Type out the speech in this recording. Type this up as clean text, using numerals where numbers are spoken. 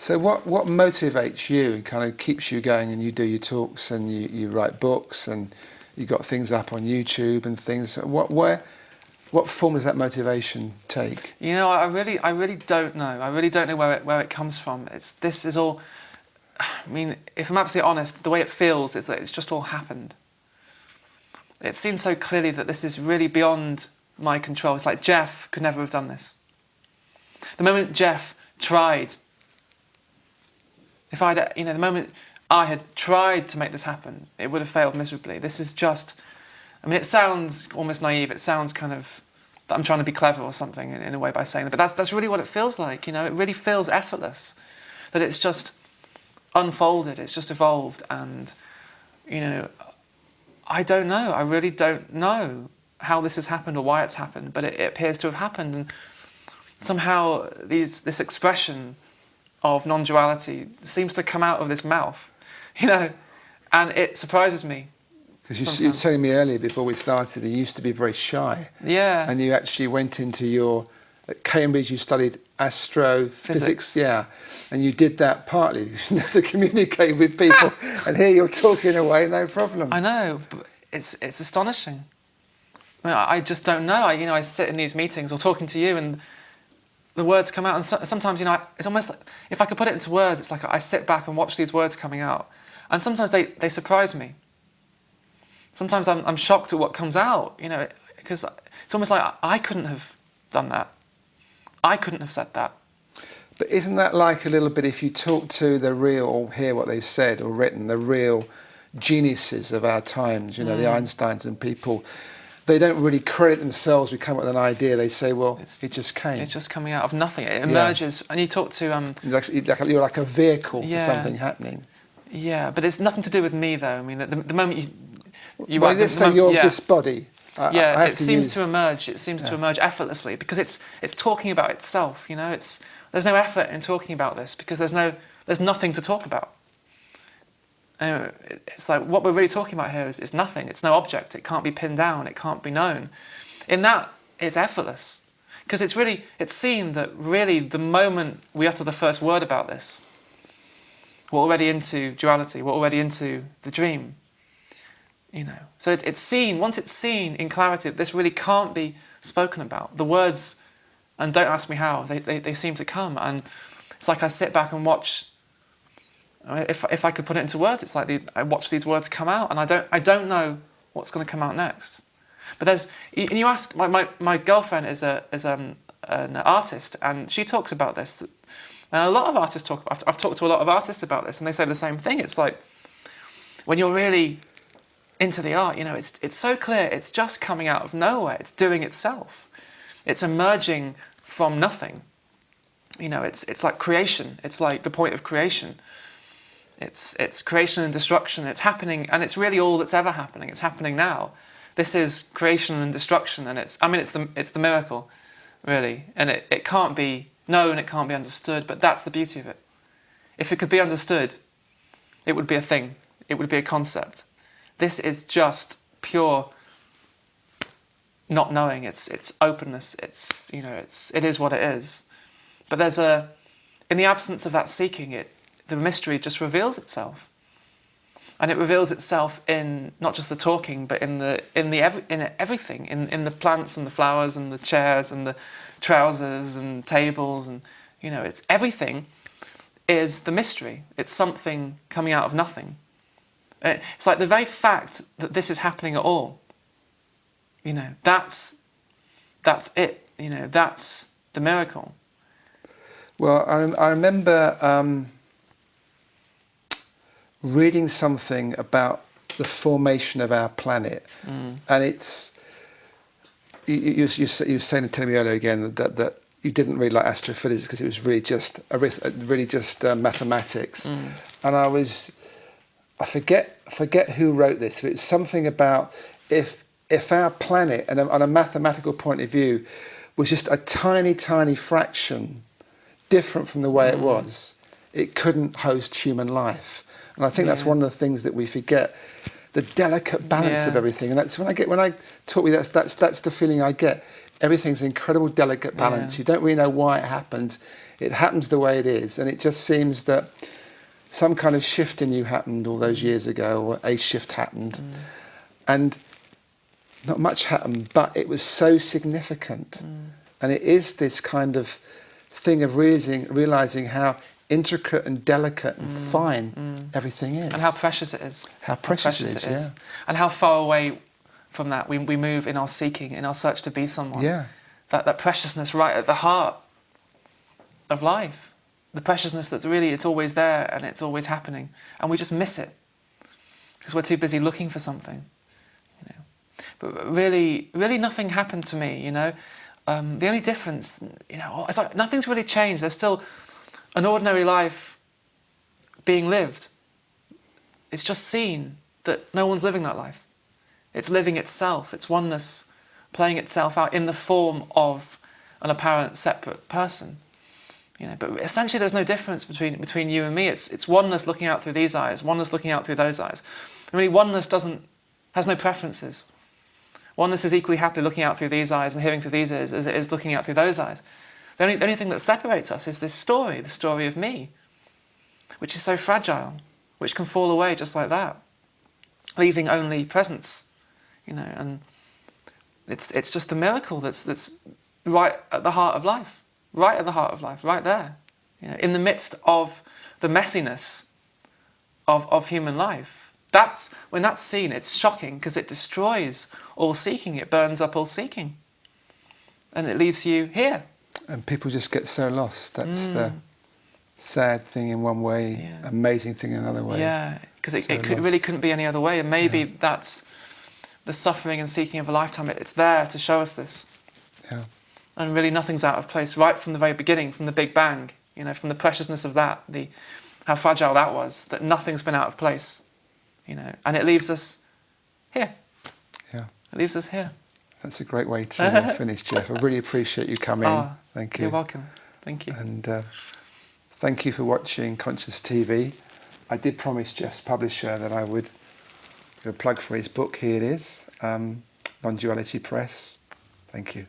So what motivates you and kind of keeps you going, and you do your talks and you write books and you got things up on YouTube and things. What form does that motivation take? You know, I really don't know. I really don't know where it comes from. This is all. I mean, if I'm absolutely honest, the way it feels is that it's just all happened. It seems so clearly that this is really beyond my control. It's like Jeff could never have done this. The moment Jeff tried, the moment I had tried to make this happen, it would have failed miserably. This is just, I mean, it sounds almost naive. It sounds kind of that I'm trying to be clever or something in a way by saying that. But that's really what it feels like. You know, it really feels effortless. That it's just unfolded. It's just evolved, and you know, I don't know. I really don't know how this has happened or why it's happened. But it appears to have happened, and somehow this expression of non-duality seems to come out of this mouth, you know, and it surprises me. Because you were telling me earlier before we started, you used to be very shy. Yeah. And you actually went into at Cambridge, you studied astrophysics. Yeah. And you did that partly because you had to communicate with people. And here you're talking away, no problem. I know, but it's astonishing. I mean, I just don't know. I sit in these meetings or talking to you, and the words come out, and sometimes, you know, it's almost like, if I could put it into words, it's like I sit back and watch these words coming out, and sometimes they surprise me. Sometimes I'm shocked at what comes out, you know, because it's almost like I couldn't have done that. I couldn't have said that. But isn't that like a little bit, if you talk to the real, or hear what they've said or written, the real geniuses of our times, you know, the Einsteins and people, they don't really credit themselves. We come up with an idea, they say, well, it just came. It's just coming out of nothing. It emerges, and you talk to... You're like a vehicle for something happening. Yeah, but it's nothing to do with me, though. I mean, the moment you well, let's say you're this body. It seems to emerge. It seems to emerge effortlessly because it's talking about itself. You know, there's no effort in talking about this because there's nothing to talk about. It's like what we're really talking about here is nothing. It's no object. It can't be pinned down. It can't be known. In that, it's effortless because it's seen that really the moment we utter the first word about this, we're already into duality. We're already into the dream. You know, so it's seen. Once it's seen in clarity that this really can't be spoken about, the words, and don't ask me how, they seem to come, and it's like I sit back and watch. If I could put it into words, it's like I watch these words come out, and I don't know what's going to come out next. But and you ask, my girlfriend is an artist, and she talks about this. And a lot of artists talk. I've talked to a lot of artists about this, and they say the same thing. It's like when you're really into the art, you know, it's so clear. It's just coming out of nowhere. It's doing itself. It's emerging from nothing. You know, it's like creation. It's like the point of creation. It's creation and destruction. It's happening, and it's really all that's ever happening. It's happening now. This is creation and destruction, and it's the miracle, really. And it can't be known. It can't be understood. But that's the beauty of it. If it could be understood, it would be a thing. It would be a concept. This is just pure not knowing. It's openness. It is what it is. But in the absence of that seeking, the mystery just reveals itself, and it reveals itself in not just the talking, but in everything, in the plants and the flowers and the chairs and the trousers and tables, and you know, it's everything is the mystery. It's something coming out of nothing. It's like the very fact that this is happening at all, you know, that's it, you know, that's the miracle. Well, I remember reading something about the formation of our planet, and it's, you were saying, telling me earlier again that you didn't really like astrophysics because it was really just mathematics, and I forget who wrote this, but it's something about if our planet, and on a mathematical point of view, was just a tiny, tiny fraction different from the way it was, it couldn't host human life. And I think that's one of the things that we forget, the delicate balance of everything. And that's when I talk with you, that's the feeling I get. Everything's an incredible delicate balance. You don't really know why it happens. it happens the way it is, and it just seems that some kind of shift in you happened all those years ago, or a shift happened, and not much happened, but it was so significant. And it is this kind of thing of realizing how intricate and delicate and fine everything is. And how precious it is. How precious it is, yeah. And how far away from that we move in our seeking, in our search to be someone. Yeah. That preciousness right at the heart of life. The preciousness that's really, it's always there and it's always happening. And we just miss it because we're too busy looking for something. You know. But really, really nothing happened to me, you know. The only difference, you know, it's like nothing's really changed. There's still an ordinary life being lived. It's just seen that no one's living that life. It's living itself. It's oneness playing itself out in the form of an apparent separate person. You know, but essentially there's no difference between you and me. It's oneness looking out through these eyes, oneness looking out through those eyes. And really oneness has no preferences. Oneness is equally happily looking out through these eyes and hearing through these ears as it is looking out through those eyes. The only thing that separates us is this story, the story of me, which is so fragile, which can fall away just like that, leaving only presence, you know. And it's just the miracle that's right at the heart of life, right at the heart of life, right there, you know, in the midst of the messiness of human life. When that's seen, it's shocking because it destroys all seeking, it burns up all seeking, and it leaves you here. And people just get so lost. That's the sad thing in one way, amazing thing in another way. Yeah, because it really couldn't be any other way, and maybe that's the suffering and seeking of a lifetime. It's there to show us this. Yeah. And really nothing's out of place, right from the very beginning, from the Big Bang, you know, from the preciousness of that, how fragile that was, that nothing's been out of place, you know, and it leaves us here. Yeah. It leaves us here. That's a great way to finish, Jeff. I really appreciate you coming. Thank you. You're welcome. Thank you. And thank you for watching Conscious TV. I did promise Jeff's publisher that I would do a plug for his book. Here it is, Non-Duality Press. Thank you.